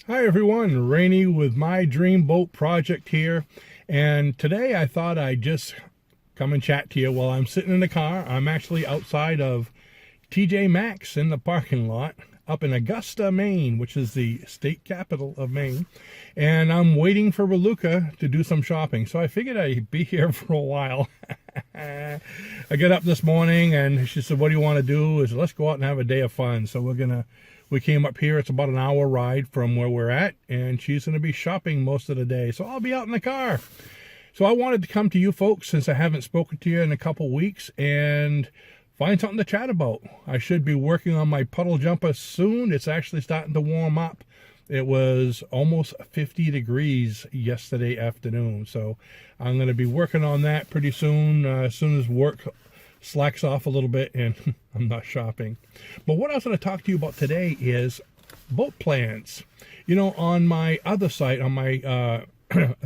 Hi everyone, Rainey with my dream boat project here, and today I thought I'd just come and chat to you while I'm sitting in the car. I'm actually outside of TJ Maxx in the parking lot up in Augusta, Maine, which is the state capital of Maine, and I'm waiting for Raluca to do some shopping, so I figured I'd be here for a while. I got up this morning and she said, what do you want to do? I said, let's go out and have a day of fun. So we came up here. It's about an hour ride from where we're at, and she's going to be shopping most of the day. So I'll be out in the car. So I wanted to come to you folks since I haven't spoken to you in a couple weeks and find something to chat about. I should be working on my puddle jumper soon. It's actually starting to warm up. It was almost 50 degrees yesterday afternoon. So I'm going to be working on that pretty soon, as soon as work slacks off a little bit and I'm not shopping. But what I was going to talk to you about today is boat plans. You know, on my other site, on my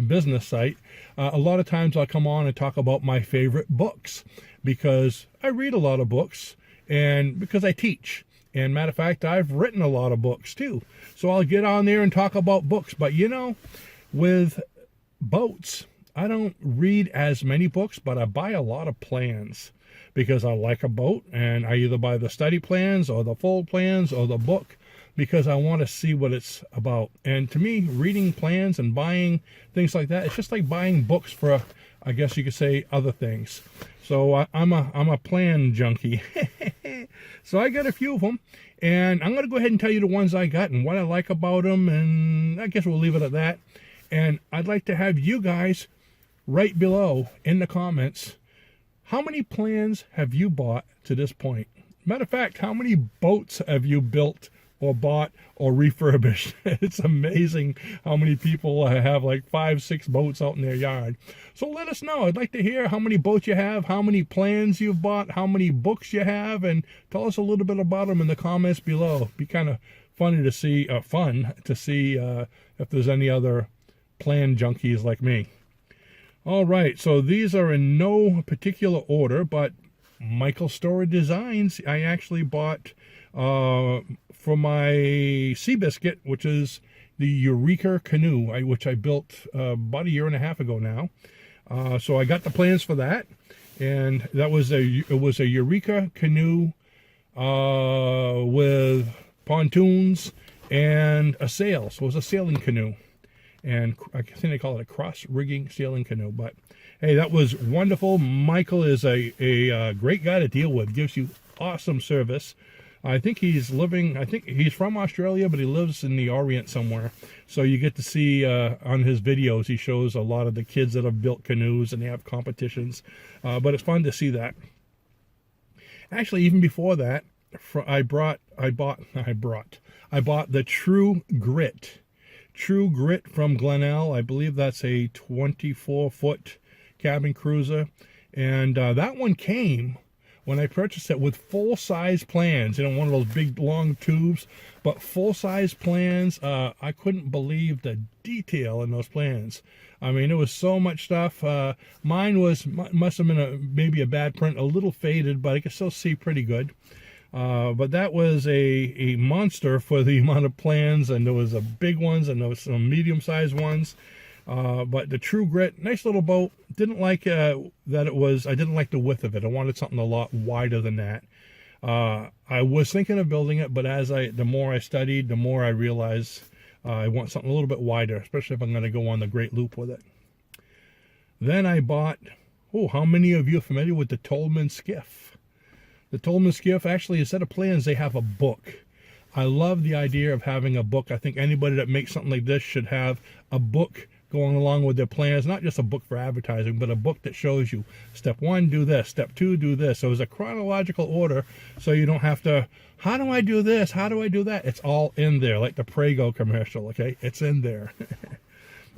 business site, a lot of times I'll come on and talk about my favorite books because I read a lot of books and because I teach. And matter of fact, I've written a lot of books too. So I'll get on there and talk about books. But you know, with boats, I don't read as many books, but I buy a lot of plans because I like a boat, and I either buy the study plans or the full plans or the book because I want to see what it's about. And to me, reading plans and buying things like that, it's just like buying books for, I guess you could say, other things. So I'm a plan junkie. So I got a few of them, and I'm going to go ahead and tell you the ones I got and what I like about them, and I guess we'll leave it at that. And I'd like to have you guys write below in the comments, how many plans have you bought to this point? Matter of fact, how many boats have you built or bought or refurbished? It's amazing how many people have like 5-6 boats out in their yard. So let us know. I'd like to hear how many boats you have, how many plans you've bought, how many books you have, and tell us a little bit about them in the comments below. It'd be kind of fun to see if there's any other plan junkies like me. All right, so these are in no particular order, but Michael Storage Designs, I actually bought for my Seabiscuit, which is the Eureka canoe, which I built about a year and a half ago now. So I got the plans for that, and it was a Eureka canoe with pontoons and a sail. So it was a sailing canoe. And I think they call it a cross-rigging sailing canoe. But, hey, that was wonderful. Michael is a great guy to deal with. Gives you awesome service. I think he's from Australia, but he lives in the Orient somewhere. So you get to see on his videos, he shows a lot of the kids that have built canoes, and they have competitions. But it's fun to see that. Actually, even before that, I bought the True Grit. True Grit from Glenelg. I believe that's a 24-foot cabin cruiser. And that one came when I purchased it with full-size plans. You know, one of those big, long tubes. But full-size plans, I couldn't believe the detail in those plans. I mean, it was so much stuff. Mine must have been maybe a bad print, a little faded, but I could still see pretty good. But that was a monster for the amount of plans, and there was a big ones and there was some medium-sized ones. But the True Grit, nice little boat. Didn't like I didn't like the width of it. I wanted something a lot wider than that. I was thinking of building it, but the more I studied, the more I realized I want something a little bit wider, especially if I'm going to go on the Great Loop with it. Then I bought, how many of you are familiar with the Tallman skiff? The Tallman skiff, actually, instead of plans, they have a book. I love the idea of having a book. I think anybody that makes something like this should have a book going along with their plans, not just a book for advertising, but a book that shows you step 1, do this, step 2, do this. So it's a chronological order, so you don't have to, how do I do this? How do I do that? It's all in there, like the Prego commercial, okay? It's in there.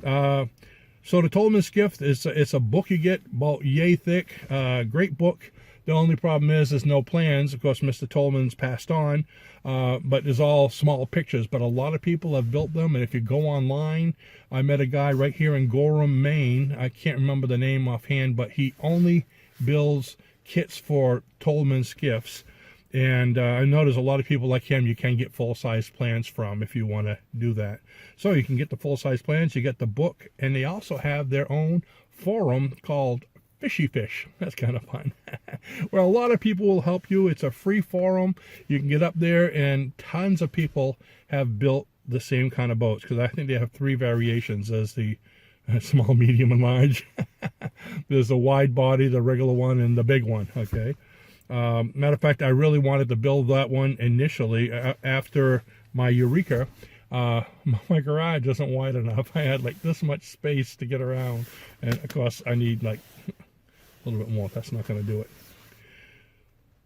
So the Tallman skiff, it's a book you get about yay thick, great book. The only problem is there's no plans. Of course, Mr. Tallman's passed on, but there's all small pictures. But a lot of people have built them, and if you go online, I met a guy right here in Gorham, Maine. I can't remember the name offhand, but he only builds kits for Tallman skiffs. And I know there's a lot of people like him you can get full-size plans from if you want to do that. So you can get the full-size plans, you get the book, and they also have their own forum called Fishy Fish. That's kind of fun. Where a lot of people will help you. It's a free forum. You can get up there, and tons of people have built the same kind of boats, because I think they have 3 variations. There's the small, medium, and large. There's the wide body, the regular one, and the big one. Okay. Matter of fact, I really wanted to build that one initially after my Eureka. My garage isn't wide enough. I had like this much space to get around, and of course I need like a little bit more. That's not going to do it.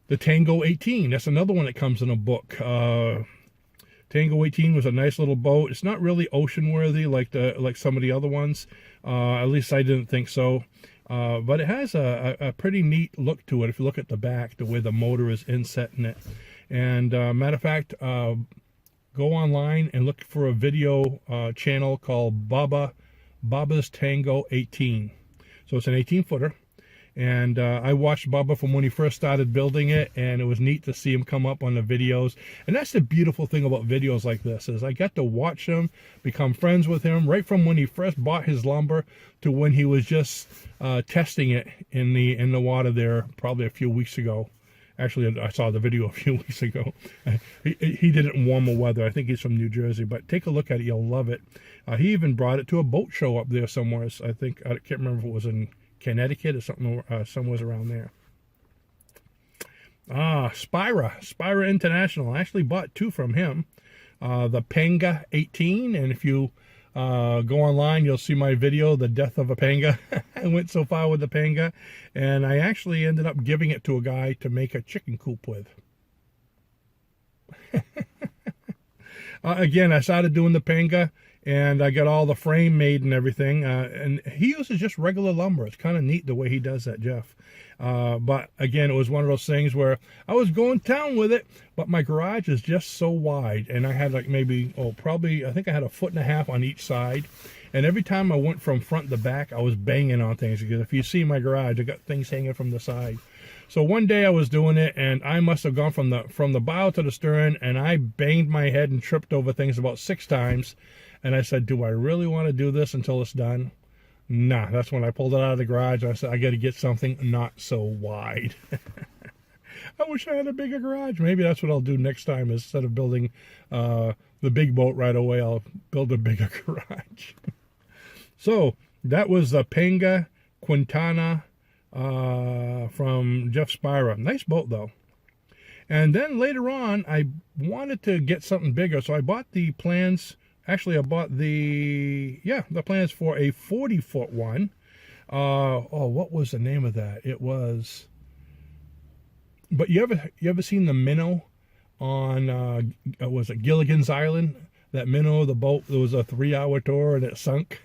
The Tango 18, that's another one that comes in a book. Tango 18 was a nice little boat. It's not really ocean worthy like some of the other ones. At least I didn't think so. But it has a pretty neat look to it if you look at the back, the way the motor is inset in it. And matter of fact, go online and look for a video channel called Baba's Tango 18. So it's an 18-footer. And I watched Bubba from when he first started building it, and it was neat to see him come up on the videos. And that's the beautiful thing about videos like this, is I got to watch him, become friends with him, right from when he first bought his lumber to when he was just testing it in the water there probably a few weeks ago. Actually, I saw the video a few weeks ago. He did it in warmer weather. I think he's from New Jersey, but take a look at it. You'll love it. He even brought it to a boat show up there somewhere. I can't remember if it was in Connecticut or something, somewhere around there. Spira International. I actually bought 2 from him. The Panga 18, and if you go online, you'll see my video, The Death of a Panga. I went so far with the Panga, and I actually ended up giving it to a guy to make a chicken coop with. Again, I started doing the Panga, and I got all the frame made and everything. And he uses just regular lumber. It's kind of neat the way he does that, Jeff. But again, it was one of those things where I was going down with it, but my garage is just so wide. And I had like maybe, I think I had 1.5 feet on each side. And every time I went from front to back, I was banging on things. Because if you see my garage, I got things hanging from the side. So one day I was doing it, and I must have gone from the bow to the stern, and I banged my head and tripped over things about 6 times. And I said, do I really want to do this until it's done? Nah, that's when I pulled it out of the garage. And I said, I got to get something not so wide. I wish I had a bigger garage. Maybe that's what I'll do next time. Instead of building the big boat right away, I'll build a bigger garage. So that was the Panga Quintana from Jeff Spira. Nice boat, though. And then later on, I wanted to get something bigger. So I bought the plans. Actually, I bought the plans for a 40-foot one. What was the name of that? It was... But you ever seen the Minnow on, was it Gilligan's Island? That Minnow, the boat, there was a 3-hour tour and it sunk.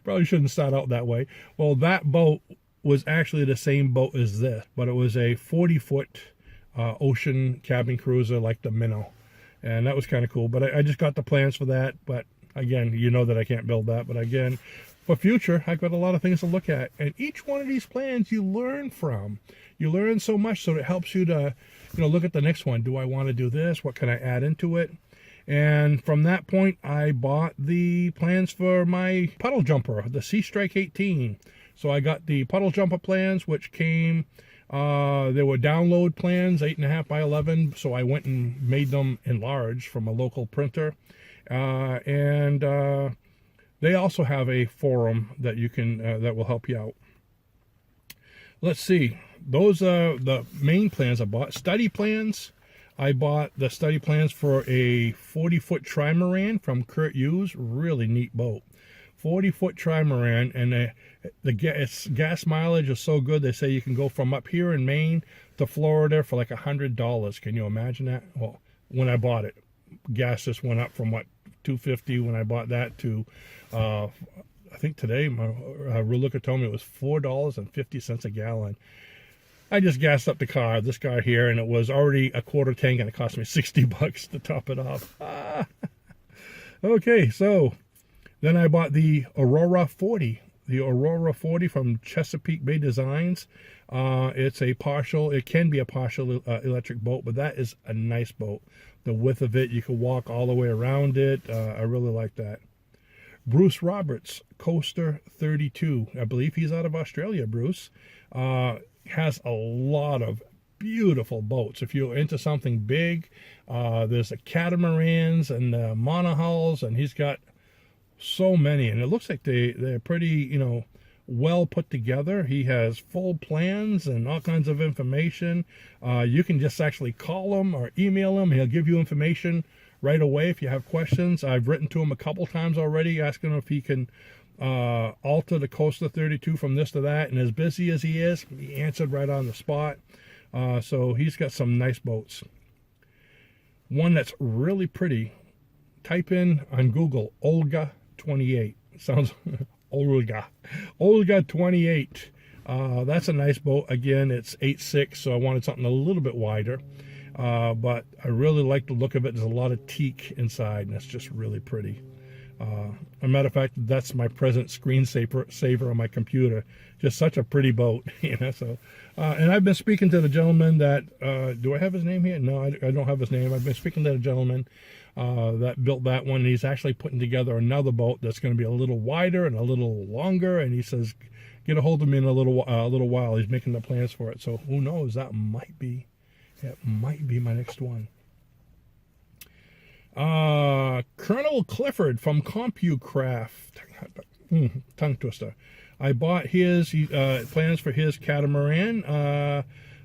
Probably shouldn't start out that way. Well, that boat was actually the same boat as this, but it was a 40-foot ocean cabin cruiser like the Minnow. And that was kind of cool. But I just got the plans for that. But again, you know that I can't build that. But again, for future, I've got a lot of things to look at. And each one of these plans you learn from. You learn so much, so it helps you to, look at the next one. Do I want to do this? What can I add into it? And from that point, I bought the plans for my Puddle Jumper, the Sea Strike 18. So I got the Puddle Jumper plans, which came... there were download plans, 8.5 by 11, so I went and made them enlarged from a local printer. And they also have a forum that you can that will help you out. Let's see. Those are the main plans I bought. Study plans. I bought the study plans for a 40-foot Trimaran from Kurt Hughes. Really neat boat. 40-foot Trimaran, and its gas mileage is so good, they say you can go from up here in Maine to Florida for like $100. Can you imagine that? Well, when I bought it, gas just went up from, $2.50 when I bought that to, I think today, my Relooker told me it was $4.50 a gallon. I just gassed up the car, this guy here, and it was already a quarter tank, and it cost me $60 to top it off. Okay, so... Then I bought the Aurora 40. the Aurora 40 from Chesapeake Bay Designs. It can be a partial electric boat, but that is a nice boat. The width of it, you can walk all the way around it. I really like that. Bruce Roberts, Coaster 32. I believe he's out of Australia, Bruce. Has a lot of beautiful boats. If you're into something big, there's the catamarans and the monohulls, and he's got so many, and it looks like they're pretty, you know, well put together. He has full plans and all kinds of information. You can just actually call him or email him. He'll give you information right away if you have questions. I've written to him a couple times already asking him if he can alter the Coaster 32 from this to that, and as busy as he is, he answered right on the spot. So he's got some nice boats. One that's really pretty, type in on Google Olga 28. Sounds Olga 28. That's a nice boat. Again, it's 8'6", so I wanted something a little bit wider, but I really like the look of it. There's a lot of teak inside, and it's just really pretty. As a matter of fact, that's my present screensaver on my computer. Just such a pretty boat, you know. So, and I've been speaking to the gentleman that do I have his name here? No, I don't have his name. I've been speaking to the gentleman that built that one. He's actually putting together another boat that's going to be a little wider and a little longer. And he says, get a hold of me in a little while. He's making the plans for it. So who knows? That might be my next one. Colonel Clifford from CompuCraft, tongue twister. I bought his plans for his catamaran,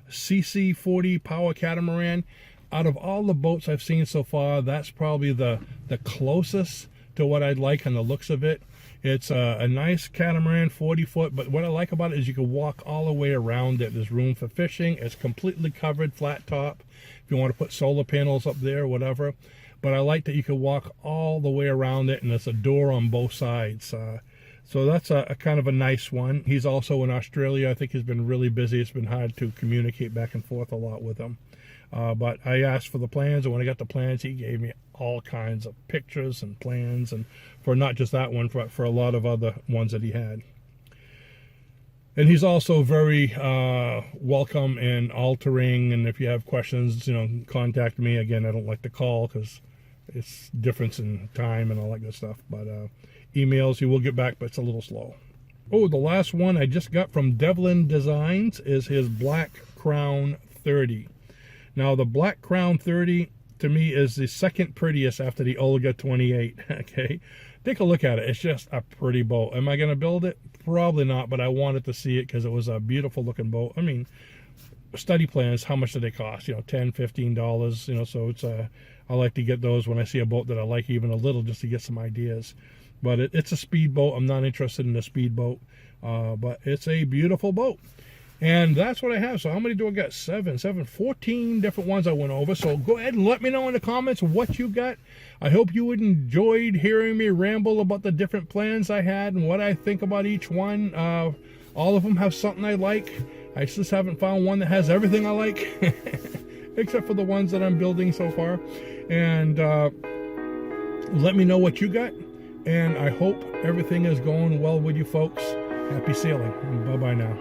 CC40 power catamaran. Out of all the boats I've seen so far, that's probably the closest to what I'd like on the looks of it. It's a nice catamaran, 40 foot, but what I like about it is you can walk all the way around it. There's room for fishing. It's completely covered, flat top. If you want to put solar panels up there, whatever. But I like that you can walk all the way around it, and there's a door on both sides. So that's a kind of a nice one. He's also in Australia. I think he's been really busy. It's been hard to communicate back and forth a lot with him. But I asked for the plans, and when I got the plans, he gave me all kinds of pictures and plans, and for not just that one, for a lot of other ones that he had. And he's also very welcome in altering, and if you have questions, you know, contact me. Again, I don't like to call because it's difference in time and all that good stuff. But emails, he will get back, but it's a little slow. Oh, the last one I just got from Devlin Designs is his Black Crown 30. Now, the Black Crown 30, to me, is the second prettiest after the Olga 28, okay? Take a look at it. It's just a pretty boat. Am I going to build it? Probably not, but I wanted to see it because it was a beautiful looking boat. I mean, study plans, how much do they cost? You know, $10, $15, you know, so it's I like to get those when I see a boat that I like even a little, just to get some ideas. But it's a speedboat. I'm not interested in a speedboat, but it's a beautiful boat. And that's what I have. So how many do I got? 14 different ones I went over. So go ahead and let me know in the comments what you got. I hope you enjoyed hearing me ramble about the different plans I had and what I think about each one. All of them have something I like. I just haven't found one that has everything I like, except for the ones that I'm building so far. And let me know what you got. And I hope everything is going well with you folks. Happy sailing. Bye-bye now.